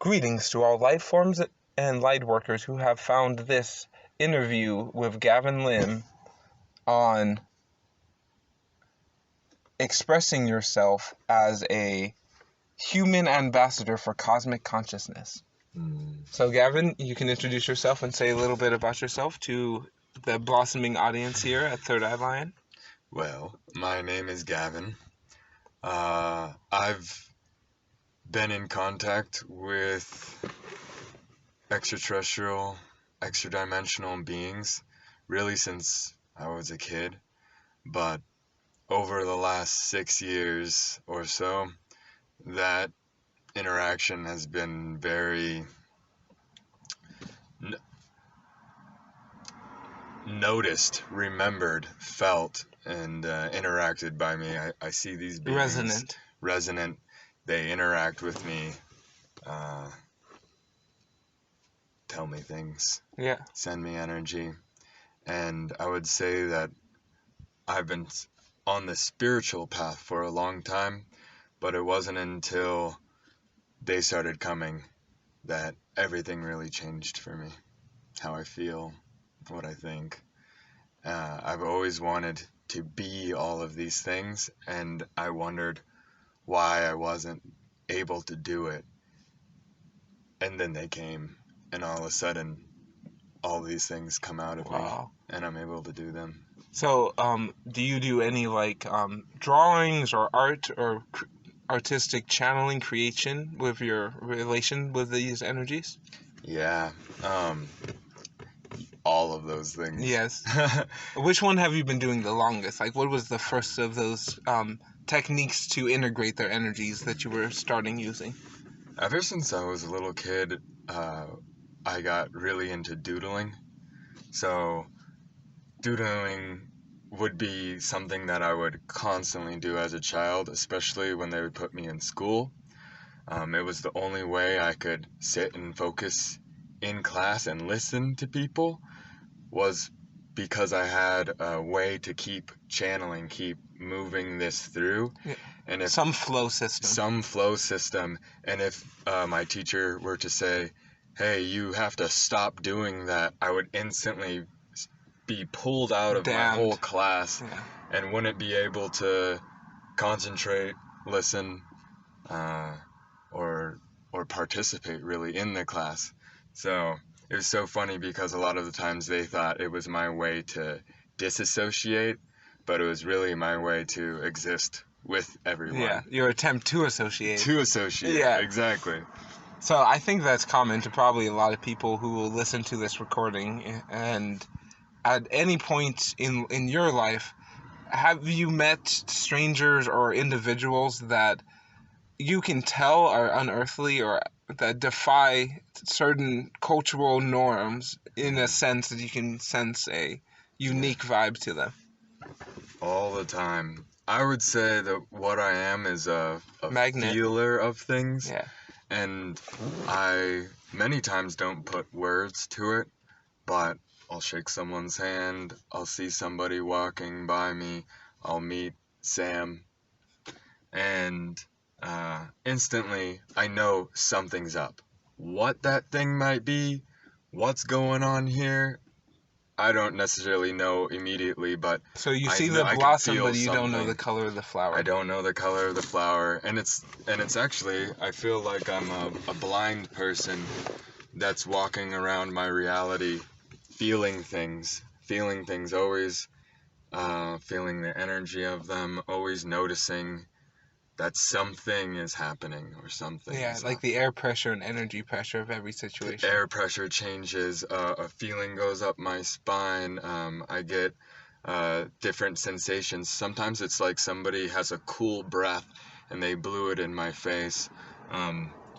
Greetings to all life forms and light workers who have found this interview with Gavin Lim on expressing yourself as a human ambassador for cosmic consciousness. So Gavin, you can introduce yourself and say a little bit about yourself to the blossoming audience here at Third Eye Lion. Well, my name is Gavin. I've been in contact with extraterrestrial, extra-dimensional beings really since I was a kid, but over the last 6 years or so, that interaction has been very noticed, remembered, felt, and interacted by me. I see these beings resonant. They interact with me, tell me things, send me energy. And I would say that I've been on the spiritual path for a long time, but it wasn't until they started coming that everything really changed for me. How I feel, what I think. I've always wanted to be all of these things, and I wondered why I wasn't able to do it. And then they came, and all of a sudden, all these things come out of me, and I'm able to do them. So, do you do any drawings or art or artistic channeling creation with your relation with these energies? Yeah, all of those things. Yes. Which one have you been doing the longest? Like, what was the first of those techniques to integrate their energies that you were starting using? Ever since I was a little kid, I got really into doodling. So doodling would be something that I would constantly do as a child, especially when they would put me in school. It was the only way I could sit and focus in class and listen to people, was because I had a way to keep channeling, keep moving this through. Yeah. And if some flow system. And if my teacher were to say, hey, you have to stop doing that, I would instantly be pulled out of my whole class and wouldn't be able to concentrate, listen, or participate really in the class. So it was so funny because a lot of the times they thought it was my way to disassociate, but it was really my way to exist with everyone. Yeah, your attempt to associate. Yeah, exactly. So I think that's common to probably a lot of people who will listen to this recording. And at any point in your life, have you met strangers or individuals that you can tell are unearthly or that defy certain cultural norms in a sense that you can sense a unique vibe to them? All the time. I would say that what I am is a magnet. Feeler of things. Yeah. And I many times don't put words to it, but I'll shake someone's hand, I'll see somebody walking by me, I'll meet Sam, and instantly I know something's up. What that thing might be, what's going on here, I don't necessarily know immediately, but so you see the blossom, but you don't know the color of the flower. I don't know the color of the flower, and it's actually, I feel like I'm a blind person that's walking around my reality, feeling things, always feeling the energy of them, always noticing that something is happening or something. Yeah, like the air pressure and energy pressure of every situation. The air pressure changes, a feeling goes up my spine, I get different sensations. Sometimes it's like somebody has a cool breath and they blew it in my face.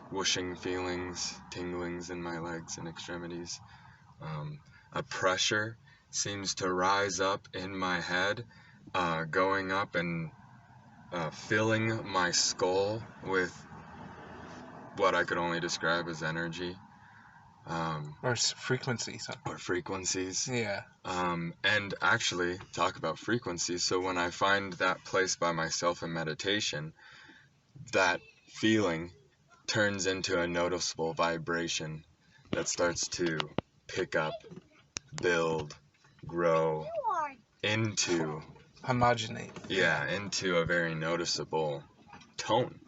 Whooshing feelings, tinglings in my legs and extremities. A pressure seems to rise up in my head, going up and filling my skull with what I could only describe as energy. Or frequencies. Or frequencies. Yeah. And actually, talk about frequencies. So when I find that place by myself in meditation, that feeling turns into a noticeable vibration that starts to pick up, build, grow into homogenate. Into a very noticeable tone.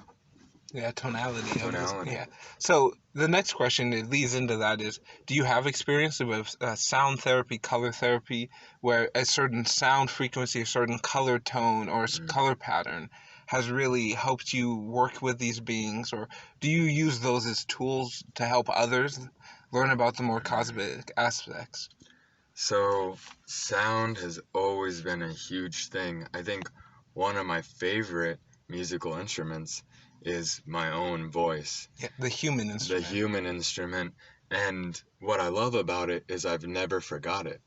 Yeah, tonality. Yeah. So the next question that leads into that is, do you have experience with sound therapy, color therapy, where a certain sound frequency, a certain color tone, or color pattern has really helped you work with these beings, or do you use those as tools to help others learn about the more cosmic aspects? So sound has always been a huge thing. I think one of my favorite musical instruments is my own voice. Yeah, the human instrument. The human instrument. And what I love about it is I've never forgot it.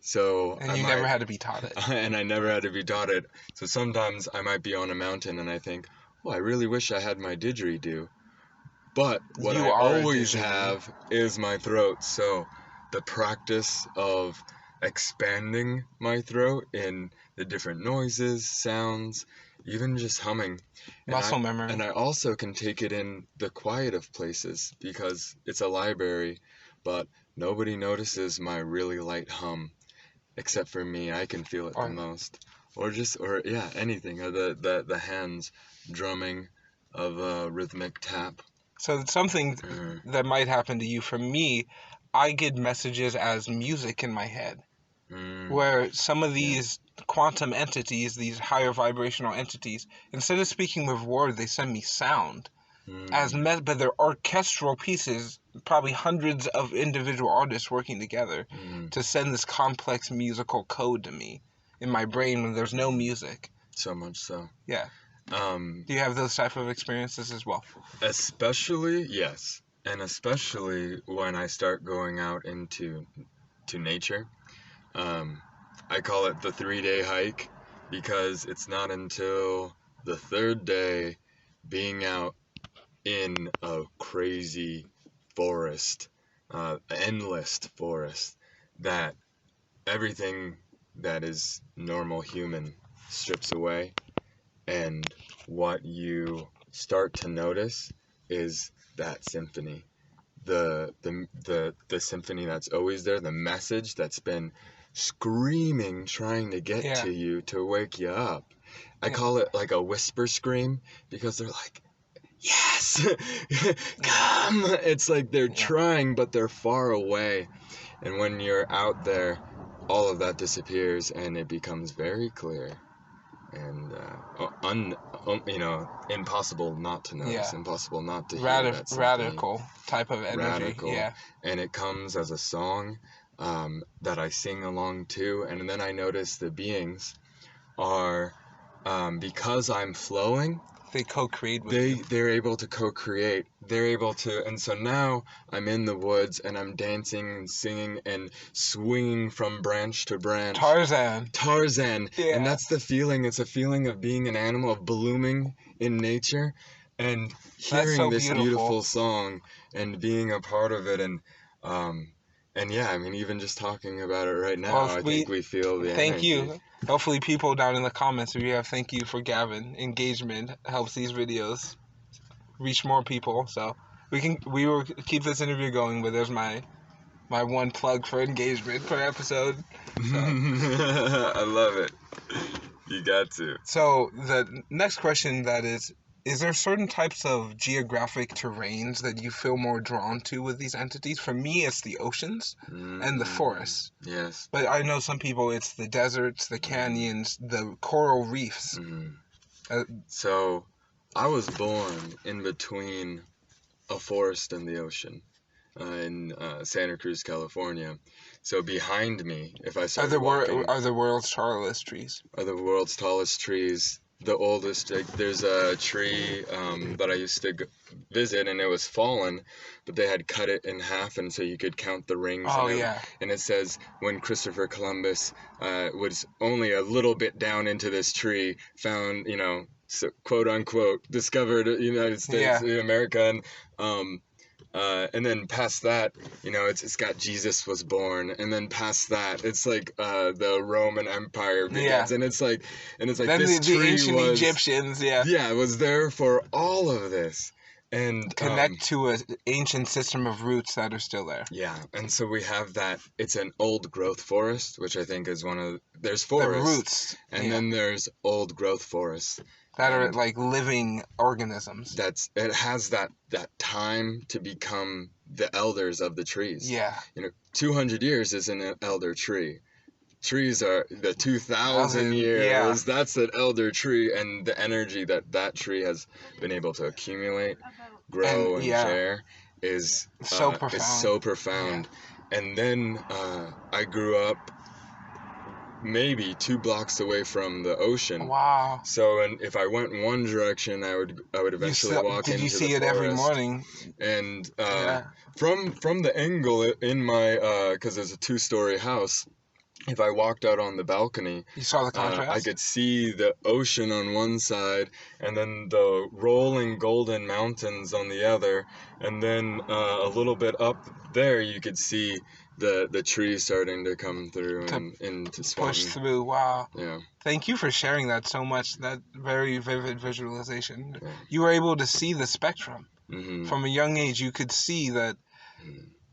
So and you never had to be taught it. And I never had to be taught it. So sometimes I might be on a mountain and I think, oh, I really wish I had my didgeridoo. But what I always have is my throat. So the practice of expanding my throat in the different noises, sounds, even just humming. Muscle memory. And I also can take it in the quiet of places because it's a library, but nobody notices my really light hum except for me. I can feel it the most. Or anything. Or the hands drumming of a rhythmic tap. So it's something that might happen to you. For me, I get messages as music in my head, where some of these quantum entities, these higher vibrational entities, instead of speaking with words, they send me sound. But they're orchestral pieces, probably hundreds of individual artists working together to send this complex musical code to me in my brain when there's no music. So much so. Yeah. Do you have those type of experiences as well? Especially, yes. And especially when I start going out into nature. I call it the 3-day hike because it's not until the 3rd day being out in a crazy forest, endless forest, that everything that is normal human strips away, and what you start to notice is that symphony, the symphony that's always there, the message that's been screaming, trying to get to you, to wake you up. I call it like a whisper scream because they're like, yes, come. It's like they're trying, but they're far away. And when you're out there, all of that disappears and it becomes very clear and impossible not to notice, impossible not to hear that symphony. Radical type of energy. And it comes as a song that I sing along to, and then I notice the beings are because I'm flowing, they co-create with you. They're able to co-create. They're able to, and so now I'm in the woods and I'm dancing and singing and swinging from branch to branch. Tarzan. Yeah. And that's the feeling. It's a feeling of being an animal, of blooming in nature, and hearing this beautiful song and being a part of it. And yeah, I mean, even just talking about it right now, I think we feel the energy. Thank you. Hopefully people down in the comments, if you have thank you for Gavin, engagement helps these videos reach more people. So we will keep this interview going, but there's my one plug for engagement per episode. So. I love it. You got to. So the next question is there certain types of geographic terrains that you feel more drawn to with these entities? For me, it's the oceans and the forests. Yes. But I know some people, it's the deserts, the canyons, the coral reefs. So I was born in between a forest and the ocean in Santa Cruz, California. So behind me, if I started walking... Are the world's tallest trees? Are the world's tallest trees. The oldest, there's a tree that I used to visit, and it was fallen, but they had cut it in half, and so you could count the rings. And it says when Christopher Columbus was only a little bit down into this tree, found, so, quote unquote, discovered the United States, America, and then past that, it's got Jesus was born, and then past that, it's like the Roman Empire begins, and it's like then this the tree ancient was, Egyptians, it was there for all of this, and connect to an ancient system of roots that are still there. Yeah, and so we have that. It's an old growth forest, which I think is one of there's forests, the roots, and then there's old growth forests that are like living organisms. It has that time to become the elders of the trees. Yeah, 200 years is an elder tree. Trees are the 2,000 years. Yeah. That's an elder tree, and the energy that tree has been able to accumulate, grow, and share is so profound. Is so profound. Yeah. And then I grew up maybe 2 blocks away from the ocean. Wow. So, and if I went in one direction, I would eventually walk into the forest. Did you see it every morning? And from the angle in my, because there's a 2-story house, if I walked out on the balcony, you saw the contrast? I could see the ocean on one side, and then the rolling golden mountains on the other, and then a little bit up there you could see the trees starting to come through and to push through. Wow. Yeah. Thank you for sharing that so much. That very vivid visualization. Yeah. You were able to see the spectrum. Mm-hmm. From a young age. You could see that.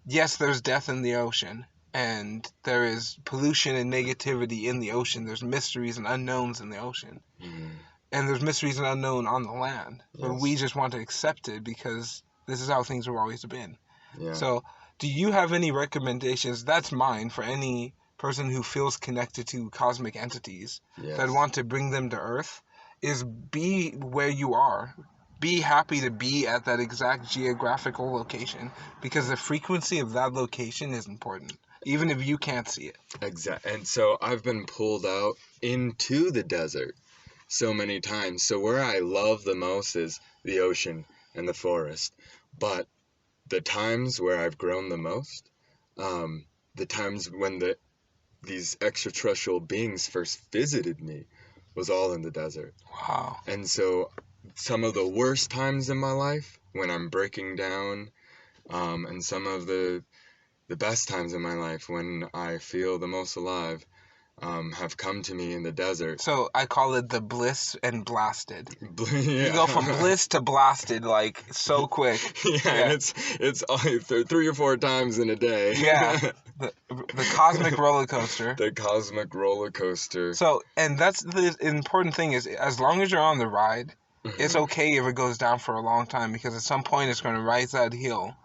Yes, there's death in the ocean. And there is pollution and negativity in the ocean. There's mysteries and unknowns in the ocean. Mm-hmm. And there's mysteries and unknown on the land. Yes. But we just want to accept it because this is how things have always been. Yeah. So, do you have any recommendations? That's mine for any person who feels connected to cosmic entities that want to bring them to Earth, is be where you are. Be happy to be at that exact geographical location because the frequency of that location is important. Even if you can't see it. Exactly. And so I've been pulled out into the desert so many times. So where I love the most is the ocean and the forest. But the times where I've grown the most, the times when these extraterrestrial beings first visited me was all in the desert. Wow. And so some of the worst times in my life, when I'm breaking down, and some of the best times in my life when I feel the most alive have come to me in the desert. So I call it the bliss and blasted. Yeah. You go from bliss to blasted like so quick. Yeah. And it's only 3 or 4 times in a day. Yeah. The cosmic roller coaster. The cosmic roller coaster. So, and that's the important thing is as long as you're on the ride, it's okay if it goes down for a long time because at some point it's going to rise that hill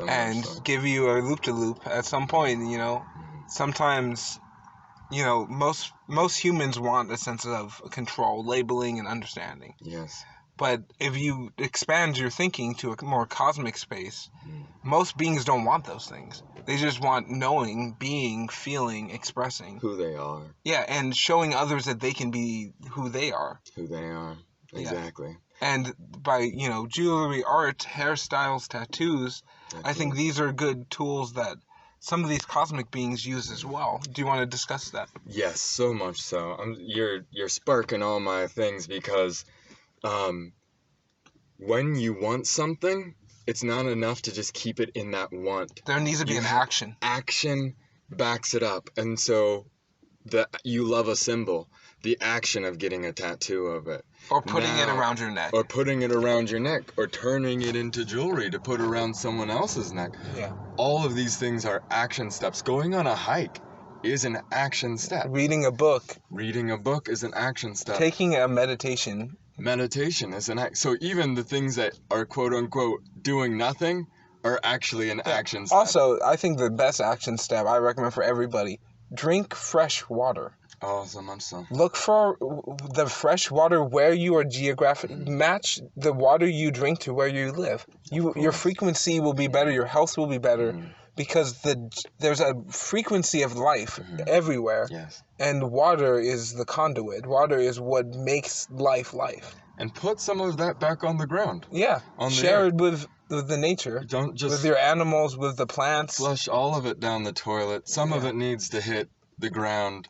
and give you a loop-de-loop. At some point, sometimes, most humans want a sense of control, labeling, and understanding. Yes. But if you expand your thinking to a more cosmic space, most beings don't want those things. They just want knowing, being, feeling, expressing. Who they are. Yeah, and showing others that they can be who they are. Who they are. Exactly. Yeah. And by, jewelry, art, hairstyles, tattoos, I think these are good tools that some of these cosmic beings use as well. Do you want to discuss that? Yes, so much so. You're sparking all my things because when you want something, it's not enough to just keep it in that want. There needs to be an action. Action backs it up. And so you love a symbol, the action of getting a tattoo of it. Or putting it around your neck. Or putting it around your neck. Or turning it into jewelry to put around someone else's neck. Yeah. All of these things are action steps. Going on a hike is an action step. Reading a book. Reading a book is an action step. Taking a meditation. Meditation is an action. So even the things that are quote-unquote doing nothing are actually an action step. Also, I think the best action step I recommend for everybody, drink fresh water. Oh, so much so. Look for the fresh water where you are match the water you drink to where you live. Your frequency will be better, your health will be better, because there's a frequency of life everywhere. Yes. And water is the conduit. Water is what makes life. And put some of that back on the ground. Yeah. Share it with the nature. Don't just with your animals, with the plants. Flush all of it down the toilet. Some of it needs to hit the ground.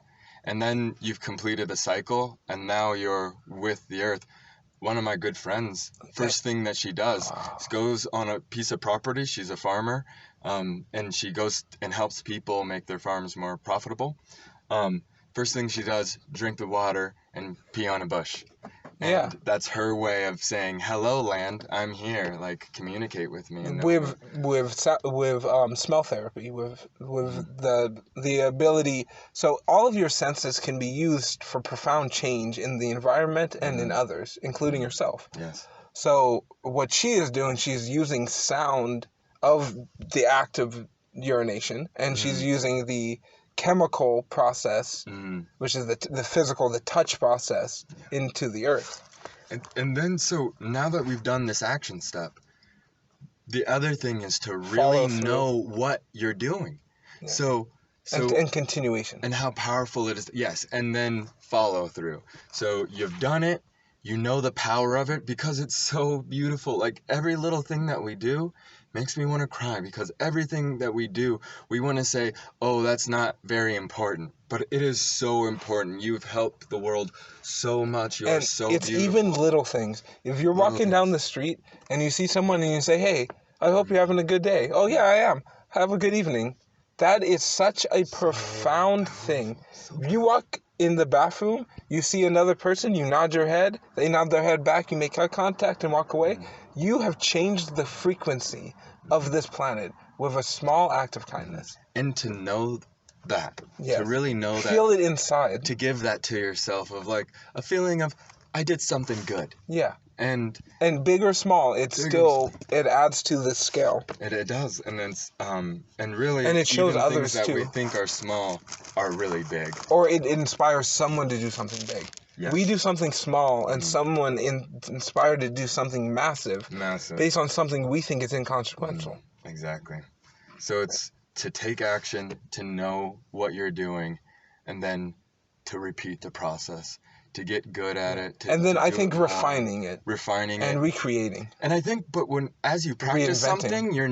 And then you've completed a cycle, and now you're with the earth. One of my good friends, first thing that she does is goes on a piece of property. She's a farmer, and she goes and helps people make their farms more profitable. First thing she does, drink the water and pee on a bush. And that's her way of saying, hello, land, I'm here. Like, communicate with me. With smell therapy, with the ability, so all of your senses can be used for profound change in the environment and in others, including yourself. Yes. So what she is doing, she's using sound of the act of urination, and she's using the chemical process, which is the physical, the touch process, into the earth. And then, so now that we've done this action step, the other thing is to really know what you're doing. Yeah. So and continuation. And how powerful it is. Yes, and then follow through. So you've done it, you know the power of it, because it's so beautiful. Like, every little thing that we do makes me want to cry, because everything that we do, we want to say, oh, that's not very important. But it is so important. You've helped the world so much. You're so beautiful. It's even little things. If you're walking down the street and you see someone and you say, hey, I hope you're having a good day. Oh, yeah, I am. Have a good evening. That is such a profound thing. If you walk in the bathroom, you see another person, you nod your head, they nod their head back, you make eye contact and walk away. You have changed the frequency of this planet with a small act of kindness. And to know that, to really know that, feel it inside, to give that to yourself, of like a feeling of, I did something good. Yeah. And big or small, it adds to the scale. It does, and it's and really, and it shows even others things that too. We think are small are really big. Or it inspires someone to do something big. Yes. We do something small, and someone inspired to do something massive, based on something we think is inconsequential. Exactly. So it's to take action, to know what you're doing, and then to repeat the process, to get good at it. And then I think refining it. And recreating. And I think, but as you practice something, you're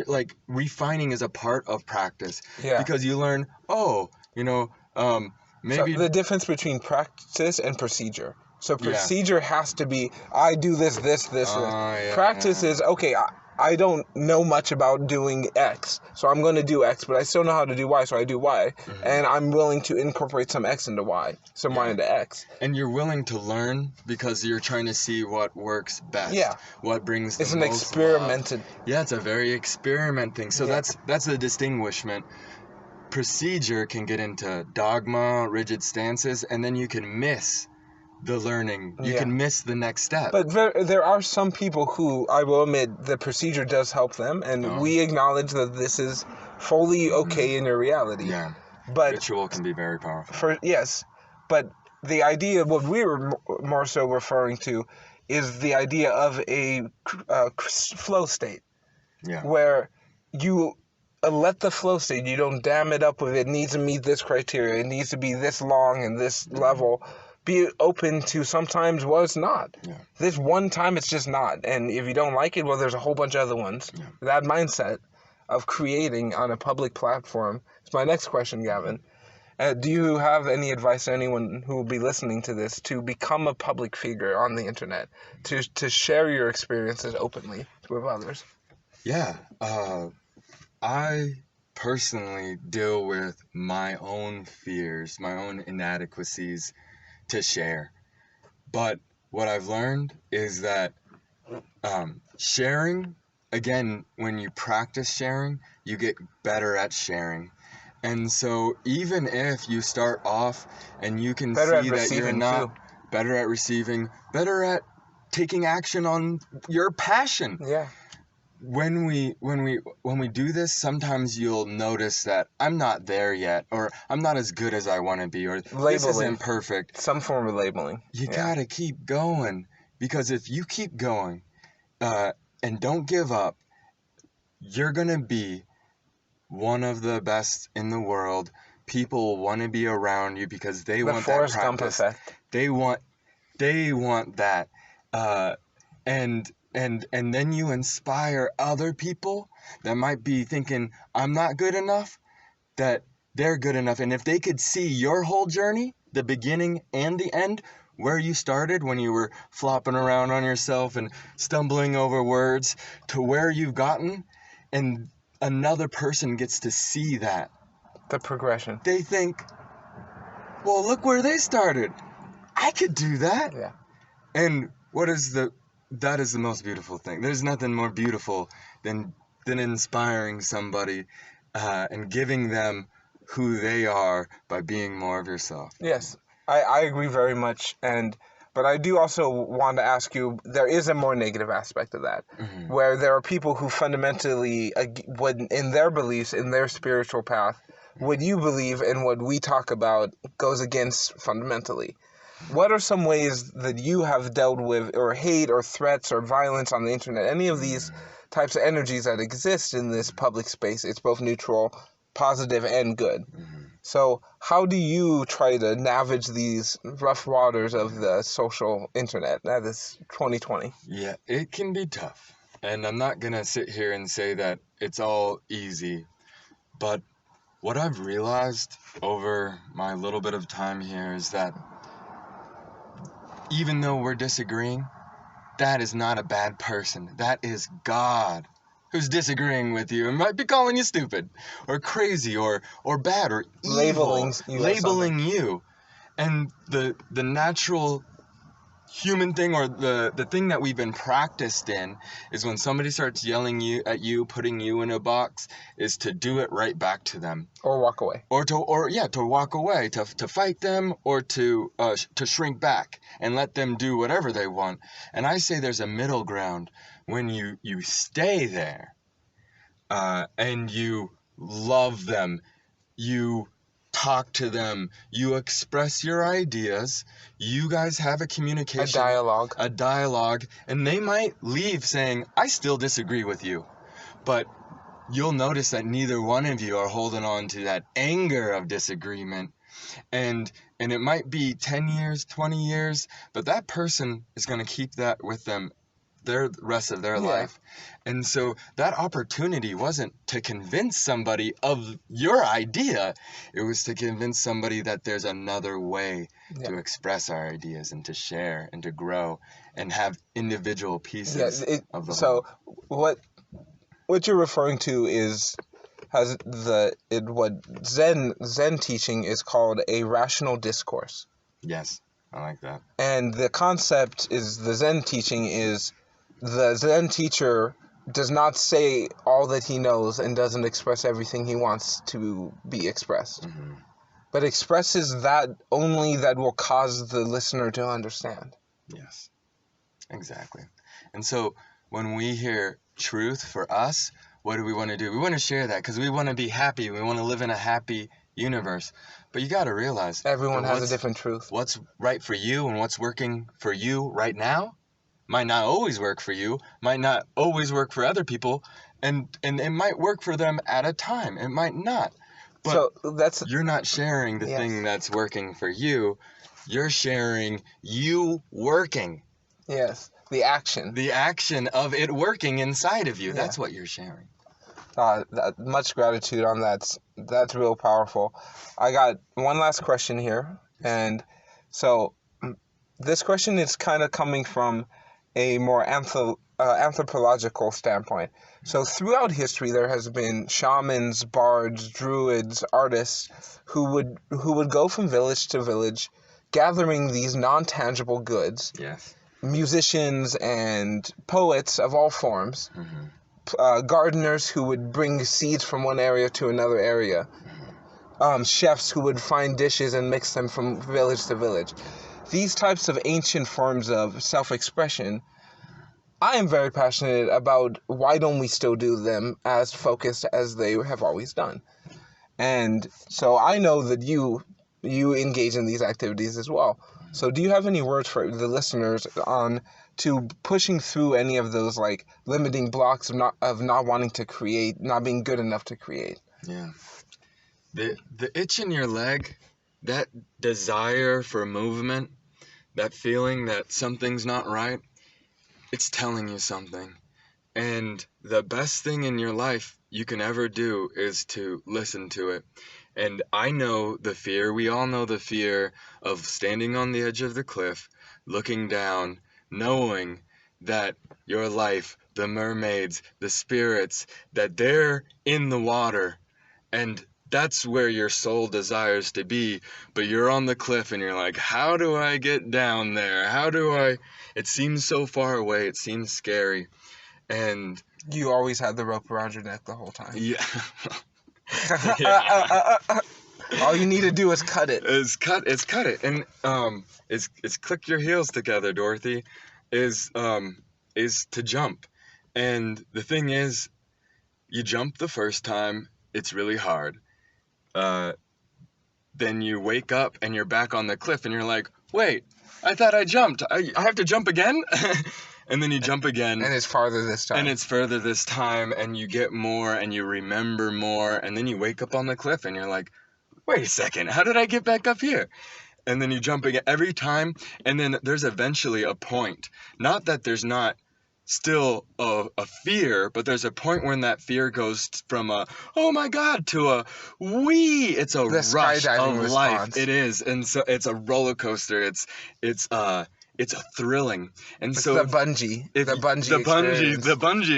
like, refining is a part of practice. Yeah. Because you learn, maybe. So the difference between practice and procedure. So procedure has to be, I do this. Yeah, practice is, okay, I don't know much about doing X, so I'm going to do X, but I still know how to do Y, so I do Y. And I'm willing to incorporate some X into Y, some Y into X. And you're willing to learn because you're trying to see what works best. Yeah. What brings the most It's an experimented. Yeah, it's a very experimenting. So that's the distinguishment. Procedure can get into dogma, rigid stances, and then you can miss the learning. You can miss the next step. But there are some people who, I will admit, the procedure does help them, and we acknowledge that this is fully okay in your reality. Yeah. But ritual can be very powerful. But the idea, what we were more so referring to, is the idea of a flow state. Yeah. Where you let the flow state, you don't dam it up with it needs to meet this criteria, it needs to be this long and this level. Be open to sometimes, well, it's not. Yeah. This one time, it's just not. And if you don't like it, well, there's a whole bunch of other ones. Yeah. That mindset of creating on a public platform is my next question, Gavin. Do you have any advice to anyone who will be listening to this to become a public figure on the internet, to share your experiences openly with others? Yeah. I personally deal with my own fears, my own inadequacies, to share. But what I've learned is that sharing, again, when you practice sharing, you get better at sharing. And so even if you start off and you can see that you're not better at receiving, better at taking action on your passion. Yeah. When we do this, sometimes you'll notice that I'm not there yet, or I'm not as good as I want to be, or this isn't perfect. Some form of labeling. You gotta keep going, because if you keep going and don't give up, you're gonna be one of the best in the world. People want to be around you because they want that practice. The Forrest Gump effect. They want that, And then you inspire other people that might be thinking, I'm not good enough, that they're good enough. And if they could see your whole journey, the beginning and the end, where you started when you were flopping around on yourself and stumbling over words, to where you've gotten, and another person gets to see that. The progression. They think, well, look where they started. I could do that. Yeah. And that is the most beautiful thing. There's nothing more beautiful than inspiring somebody and giving them who they are by being more of yourself. Yes, I agree very much. But I do also want to ask you, there is a more negative aspect of that, where there are people who fundamentally, would, in their beliefs, in their spiritual path, what you believe and what we talk about goes against fundamentally. What are some ways that you have dealt with, or hate, or threats, or violence on the internet? Any of these types of energies that exist in this public space, it's both neutral, positive, and good. So how do you try to navigate these rough waters of the social internet? That is 2020. Yeah, it can be tough. And I'm not going to sit here and say that it's all easy. But what I've realized over my little bit of time here is that even though we're disagreeing, that is not a bad person. That is God who's disagreeing with you and might be calling you stupid or crazy or bad or evil, labeling you. And the natural human thing, or the thing that we've been practiced in, is when somebody starts yelling at you, putting you in a box, is to do it right back to them, or walk away, to walk away, to fight them, or to shrink back and let them do whatever they want. And I say there's a middle ground when you stay there and you love them, you talk to them, you express your ideas, you guys have a communication, a dialogue, and they might leave saying, I still disagree with you. But you'll notice that neither one of you are holding on to that anger of disagreement. And it might be 10 years, 20 years, but that person is going to keep that with them the rest of their life. And so that opportunity wasn't to convince somebody of your idea. It was to convince somebody that there's another way to express our ideas and to share and to grow and have individual pieces of the whole. So what you're referring to is what Zen teaching is called a rational discourse. Yes, I like that. And the concept is, the Zen teaching is, the Zen teacher does not say all that he knows and doesn't express everything he wants to be expressed, but expresses that only that will cause the listener to understand. Yes, exactly. And so when we hear truth for us, what do we want to do? We want to share that because we want to be happy. We want to live in a happy universe. But you got to realize everyone has a different truth. What's right for you and what's working for you right now might not always work for you, might not always work for other people, and it might work for them at a time. It might not. But you're not sharing the thing that's working for you. You're sharing you working. Yes, the action. The action of it working inside of you. Yeah. That's what you're sharing. Much gratitude on that. That's real powerful. I got one last question here. And so this question is kind of coming from a more anthropological standpoint. So throughout history, there has been shamans, bards, druids, artists who would go from village to village, gathering these non-tangible goods. Yes. Musicians and poets of all forms. Gardeners who would bring seeds from one area to another area. Chefs who would find dishes and mix them from village to village. These types of ancient forms of self-expression, I am very passionate about. Why don't we still do them as focused as they have always done? And so I know that you engage in these activities as well. So do you have any words for the listeners on to pushing through any of those like limiting blocks of not wanting to create, not being good enough to create? Yeah. The itch in your leg, that desire for movement, that feeling that something's not right, it's telling you something. And the best thing in your life you can ever do is to listen to it. And I know the fear, we all know the fear of standing on the edge of the cliff, looking down, knowing that your life, the mermaids, the spirits, that they're in the water and that's where your soul desires to be, but you're on the cliff and you're like, how do I get down there? It seems so far away, it seems scary. And you always had the rope around your neck the whole time. Yeah. All you need to do is cut it. Cut it. And it's click your heels together, Dorothy. Is to jump. And the thing is, you jump the first time, it's really hard. Then you wake up and you're back on the cliff and you're like, wait, I thought I jumped. I have to jump again? And then you jump again. And it's farther this time. And it's further this time, and you get more and you remember more, and then you wake up on the cliff and you're like, wait a second, how did I get back up here? And then you jump again every time, and then there's eventually a point. Not that there's not still a fear, but there's a point when that fear goes from a oh my god to a wee. It's a rush of life. It is, and so it's a roller coaster. It's a thrilling, and it's so the bungee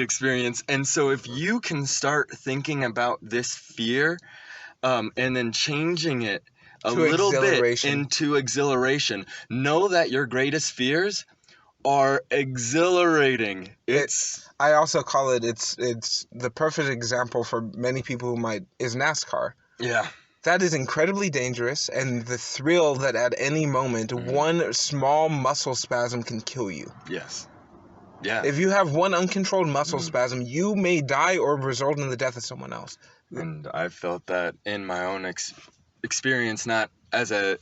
experience. And so if you can start thinking about this fear, and then changing it a little bit into exhilaration, know that your greatest fears are exhilarating. I also call it's the perfect example for many people is NASCAR. Yeah. That is incredibly dangerous, and the thrill that at any moment one small muscle spasm can kill you. Yes. Yeah. If you have one uncontrolled muscle spasm, you may die or result in the death of someone else. And I've felt that in my own experience, not as a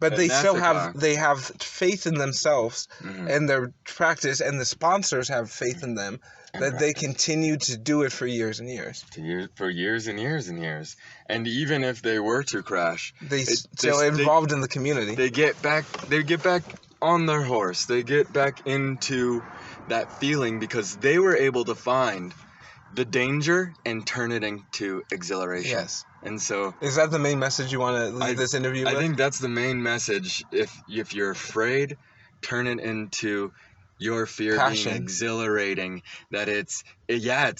but they still have faith in themselves and their practice, and the sponsors have faith in them that they continue to do it for years and years. For years and years and years. And even if they were to crash, they're involved in the community. They get back on their horse. They get back into that feeling because they were able to find the danger and turn it into exhilaration. Yes. And so, is that the main message you want to leave this interview with? I think that's the main message. If you're afraid, turn it into your fear passion. Being exhilarating. That it's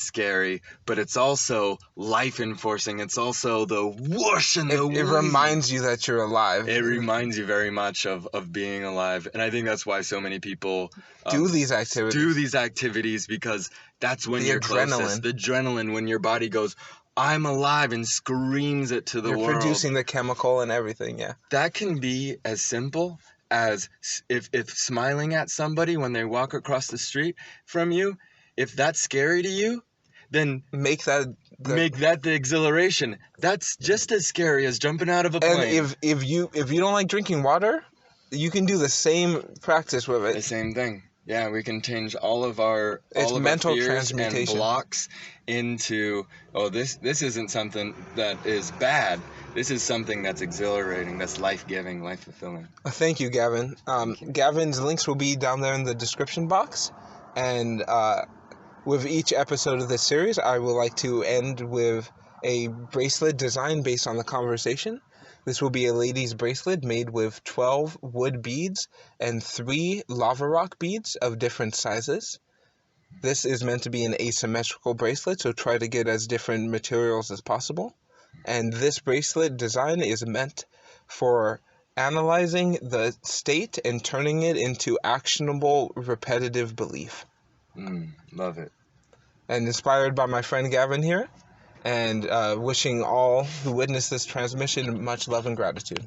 scary, but it's also life enforcing. It's also the whoosh and the it reminds you that you're alive. It reminds you very much of being alive. And I think that's why so many people do these activities because that's when you're closest. The adrenaline, when your body goes, I'm alive, and screams it to the world. You're producing the chemical and everything, yeah. That can be as simple as if smiling at somebody when they walk across the street from you, if that's scary to you, then make that the exhilaration. That's just as scary as jumping out of a plane. And if you don't like drinking water, you can do the same practice with it. The same thing. Yeah, we can change all of our mental fears transmutation and blocks into this isn't something that is bad. This is something that's exhilarating, that's life-giving, life-fulfilling. Thank you, Gavin. Gavin's links will be down there in the description box, and with each episode of this series, I would like to end with a bracelet design based on the conversation. This will be a lady's bracelet made with 12 wood beads and 3 lava rock beads of different sizes. This is meant to be an asymmetrical bracelet, so try to get as different materials as possible. And this bracelet design is meant for analyzing the state and turning it into actionable, repetitive belief. Love it. And inspired by my friend Gavin here. And wishing all who witness this transmission much love and gratitude.